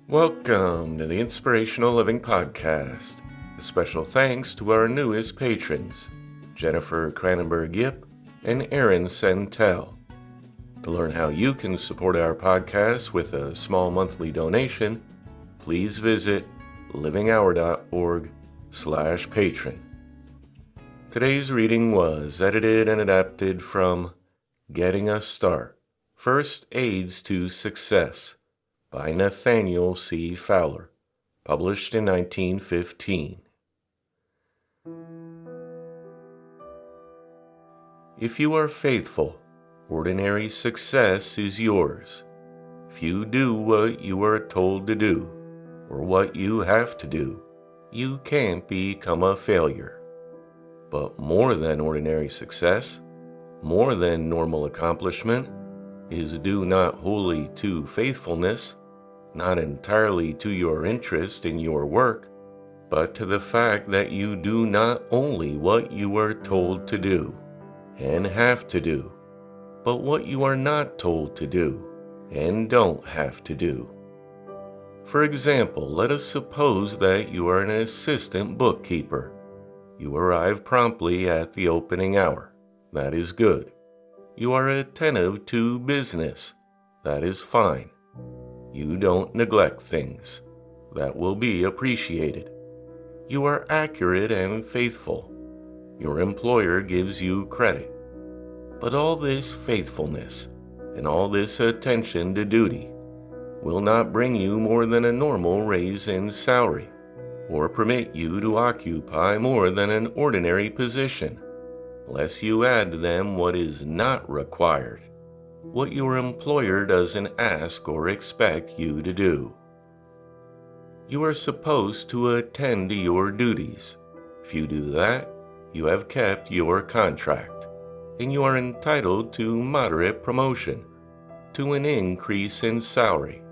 Welcome to the Inspirational Living Podcast. A special thanks to our newest patrons, Jennifer Cranenberg-Yip and Aaron Sentel. To learn how you can support our podcast with a small monthly donation, please visit livinghour.org/patron. Today's reading was edited and adapted from Getting a Start, First Aids to Success by Nathaniel C. Fowler, published in 1915. If you are faithful, ordinary success is yours. If you do what you are told to do, or what you have to do, you can't become a failure. But more than ordinary success, more than normal accomplishment, is due not wholly to faithfulness, not entirely to your interest in your work, but to the fact that you do not only what you are told to do and have to do, but what you are not told to do and don't have to do. For example, let us suppose that you are an assistant bookkeeper. You arrive promptly at the opening hour. That is good. You are attentive to business. That is fine. You don't neglect things. That will be appreciated. You are accurate and faithful. Your employer gives you credit. But all this faithfulness and all this attention to duty will not bring you more than a normal raise in salary, or permit you to occupy more than an ordinary position, unless you add to them what is not required, what your employer doesn't ask or expect you to do. You are supposed to attend to your duties. If you do that, you have kept your contract, and you are entitled to moderate promotion, to an increase in salary.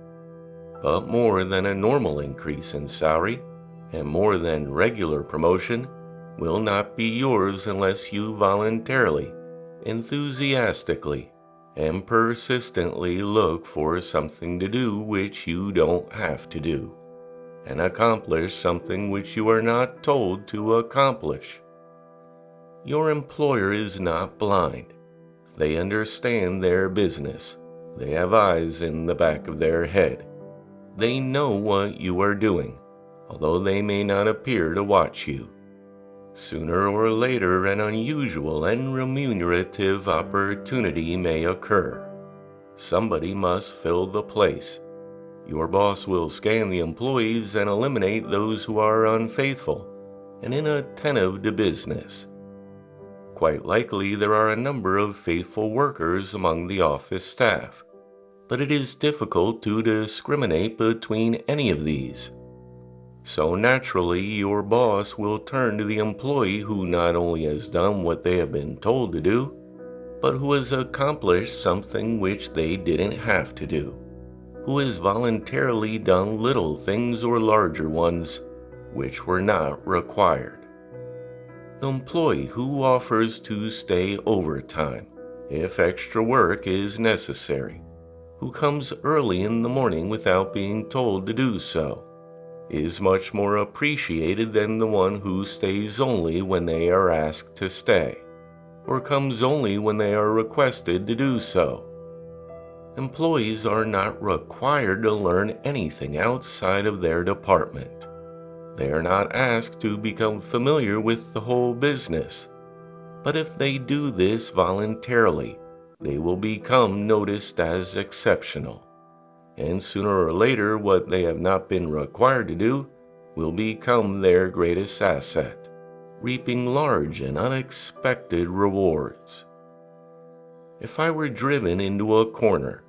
But more than a normal increase in salary, and more than regular promotion, will not be yours unless you voluntarily, enthusiastically, and persistently look for something to do which you don't have to do, and accomplish something which you are not told to accomplish. Your employer is not blind. They understand their business. They have eyes in the back of their head. They know what you are doing, although they may not appear to watch you. Sooner or later, an unusual and remunerative opportunity may occur. Somebody must fill the place. Your boss will scan the employees and eliminate those who are unfaithful and inattentive to business. Quite likely there are a number of faithful workers among the office staff, but it is difficult to discriminate between any of these. So naturally, your boss will turn to the employee who not only has done what they have been told to do, but who has accomplished something which they didn't have to do, who has voluntarily done little things or larger ones which were not required. The employee who offers to stay overtime if extra work is necessary, who comes early in the morning without being told to do so, is much more appreciated than the one who stays only when they are asked to stay, or comes only when they are requested to do so. Employees are not required to learn anything outside of their department. They are not asked to become familiar with the whole business. But if they do this voluntarily, they will become noticed as exceptional. And sooner or later, what they have not been required to do will become their greatest asset, reaping large and unexpected rewards. If I were driven into a corner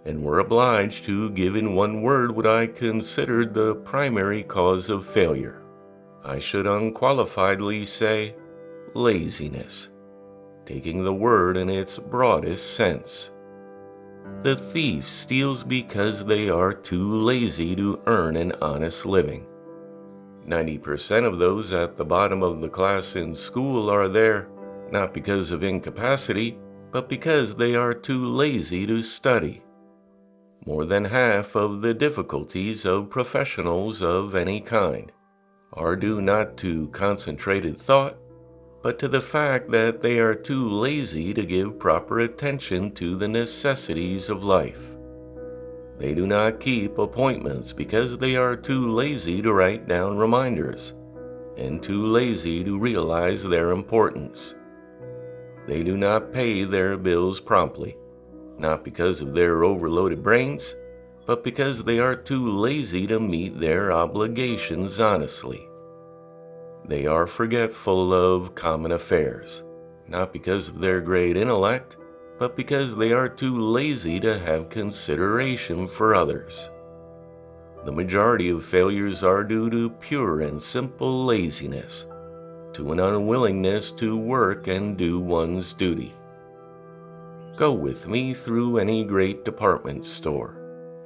and were obliged to give in one word what I considered the primary cause of failure, I should unqualifiedly say laziness, taking the word in its broadest sense. The thief steals because they are too lazy to earn an honest living. 90% of those at the bottom of the class in school are there, not because of incapacity, but because they are too lazy to study. More than half of the difficulties of professionals of any kind are due not to concentrated thought, but to the fact that they are too lazy to give proper attention to the necessities of life. They do not keep appointments because they are too lazy to write down reminders and too lazy to realize their importance. They do not pay their bills promptly, not because of their overloaded brains, but because they are too lazy to meet their obligations honestly. They are forgetful of common affairs, not because of their great intellect, but because they are too lazy to have consideration for others. The majority of failures are due to pure and simple laziness, to an unwillingness to work and do one's duty. Go with me through any great department store,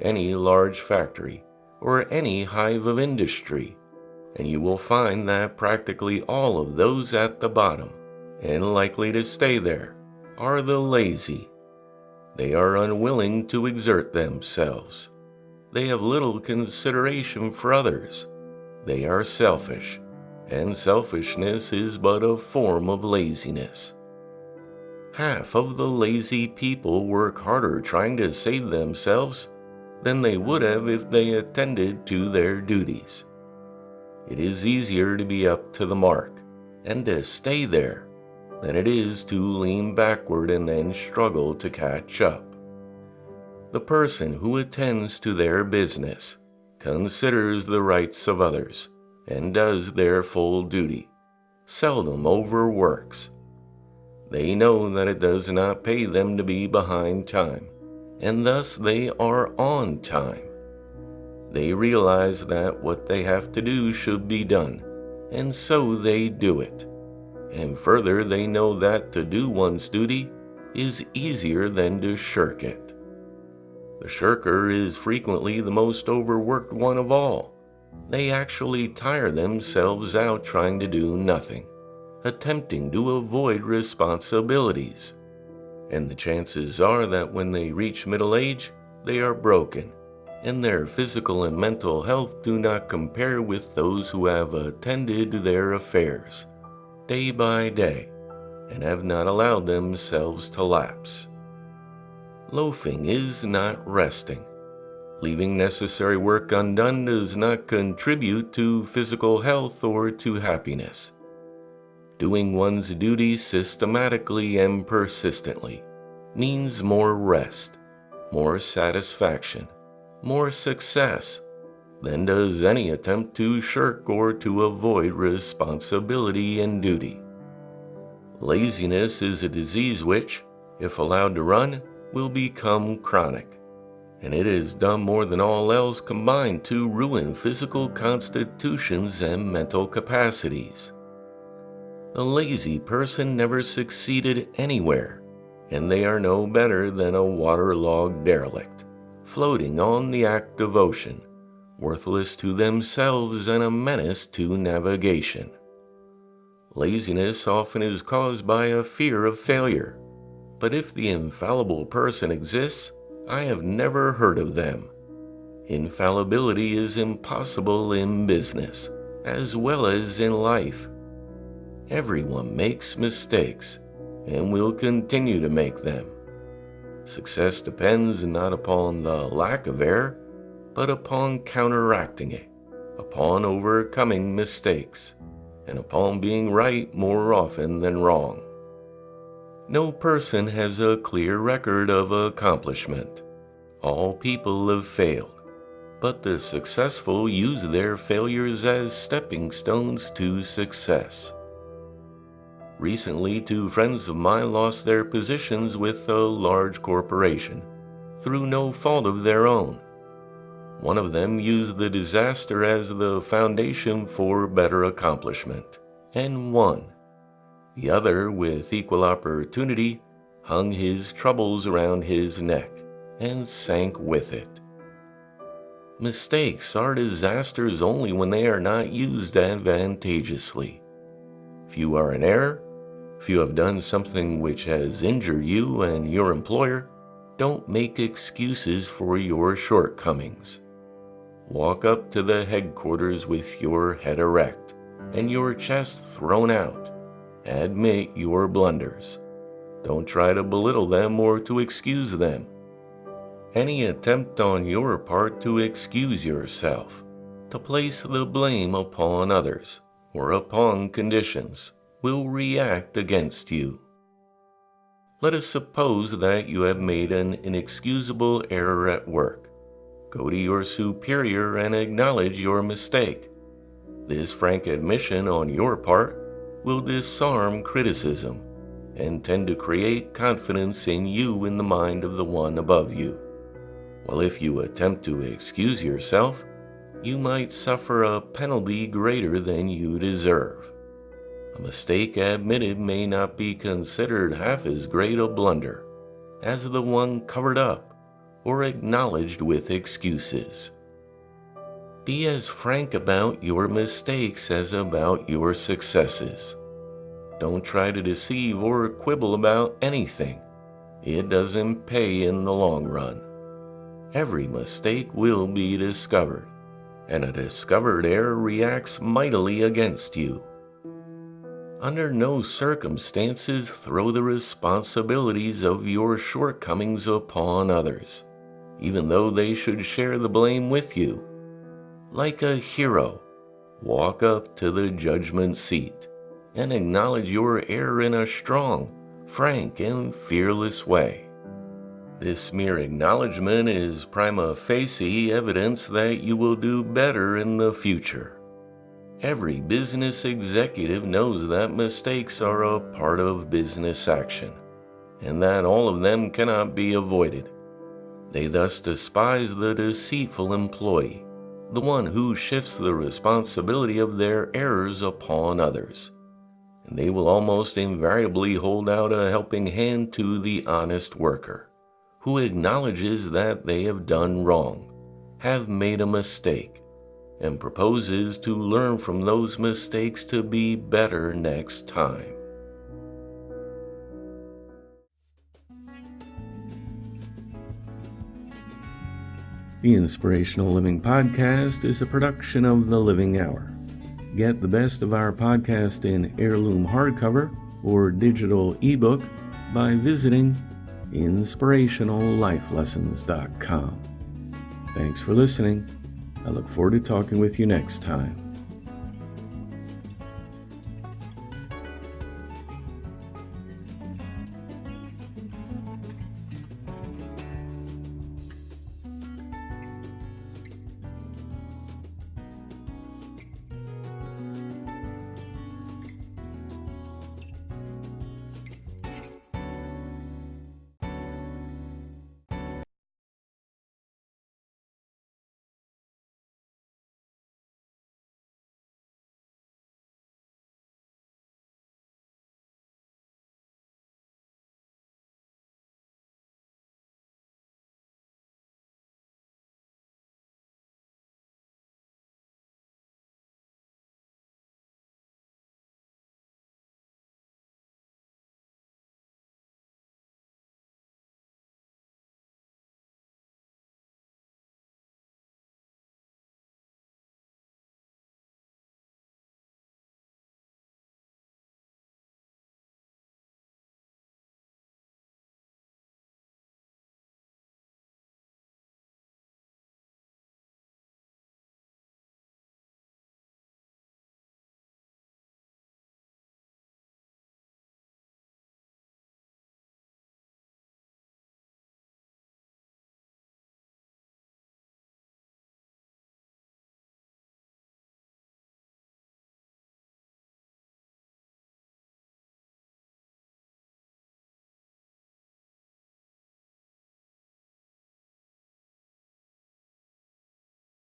any large factory, or any hive of industry, and you will find that practically all of those at the bottom, and likely to stay there, are the lazy. They are unwilling to exert themselves. They have little consideration for others. They are selfish, and selfishness is but a form of laziness. Half of the lazy people work harder trying to save themselves than they would have if they attended to their duties. It is easier to be up to the mark and to stay there than it is to lean backward and then struggle to catch up. The person who attends to their business considers the rights of others and does their full duty, seldom overworks. They know that it does not pay them to be behind time, and thus they are on time. They realize that what they have to do should be done, and so they do it. And further, they know that to do one's duty is easier than to shirk it. The shirker is frequently the most overworked one of all. They actually tire themselves out trying to do nothing, attempting to avoid responsibilities. And the chances are that when they reach middle age, they are broken, and their physical and mental health do not compare with those who have attended to their affairs day by day and have not allowed themselves to lapse. Loafing is not resting. Leaving necessary work undone does not contribute to physical health or to happiness. Doing one's duties systematically and persistently means more rest, more satisfaction, more success than does any attempt to shirk or to avoid responsibility and duty. Laziness is a disease which, if allowed to run, will become chronic, and it has done more than all else combined to ruin physical constitutions and mental capacities. The lazy person never succeeded anywhere, and they are no better than a waterlogged derelict, floating on the active ocean, worthless to themselves and a menace to navigation. Laziness often is caused by a fear of failure, but if the infallible person exists, I have never heard of them. Infallibility is impossible in business, as well as in life. Everyone makes mistakes, and will continue to make them. Success depends not upon the lack of error, but upon counteracting it, upon overcoming mistakes, and upon being right more often than wrong. No person has a clear record of accomplishment. All people have failed, but the successful use their failures as stepping stones to success. Recently, 2 friends of mine lost their positions with a large corporation, through no fault of their own. One of them used the disaster as the foundation for better accomplishment, and won. The other, with equal opportunity, hung his troubles around his neck, and sank with it. Mistakes are disasters only when they are not used advantageously. If you are in error, if you have done something which has injured you and your employer, Don't make excuses for your shortcomings. Walk up to the headquarters with your head erect and your chest thrown out. Admit your blunders. Don't try to belittle them or to excuse them. Any attempt on your part to excuse yourself, to place the blame upon others or upon conditions, will react against you. Let us suppose that you have made an inexcusable error at work. Go to your superior and acknowledge your mistake. This frank admission on your part will disarm criticism and tend to create confidence in you in the mind of the one above you. While if you attempt to excuse yourself, you might suffer a penalty greater than you deserve. A mistake admitted may not be considered half as great a blunder as the one covered up or acknowledged with excuses. Be as frank about your mistakes as about your successes. Don't try to deceive or quibble about anything. It doesn't pay in the long run. Every mistake will be discovered, and a discovered error reacts mightily against you. Under no circumstances throw the responsibilities of your shortcomings upon others, even though they should share the blame with you. Like a hero, walk up to the judgment seat and acknowledge your error in a strong, frank, and fearless way. This mere acknowledgement is prima facie evidence that you will do better in the future. Every business executive knows that mistakes are a part of business action, and that all of them cannot be avoided. They thus despise the deceitful employee, the one who shifts the responsibility of their errors upon others, and they will almost invariably hold out a helping hand to the honest worker, who acknowledges that they have done wrong, have made a mistake, and proposes to learn from those mistakes to be better next time. The Inspirational Living Podcast is a production of The Living Hour. Get the best of our podcast in heirloom hardcover or digital ebook by visiting inspirationallifelessons.com. Thanks for listening. I look forward to talking with you next time.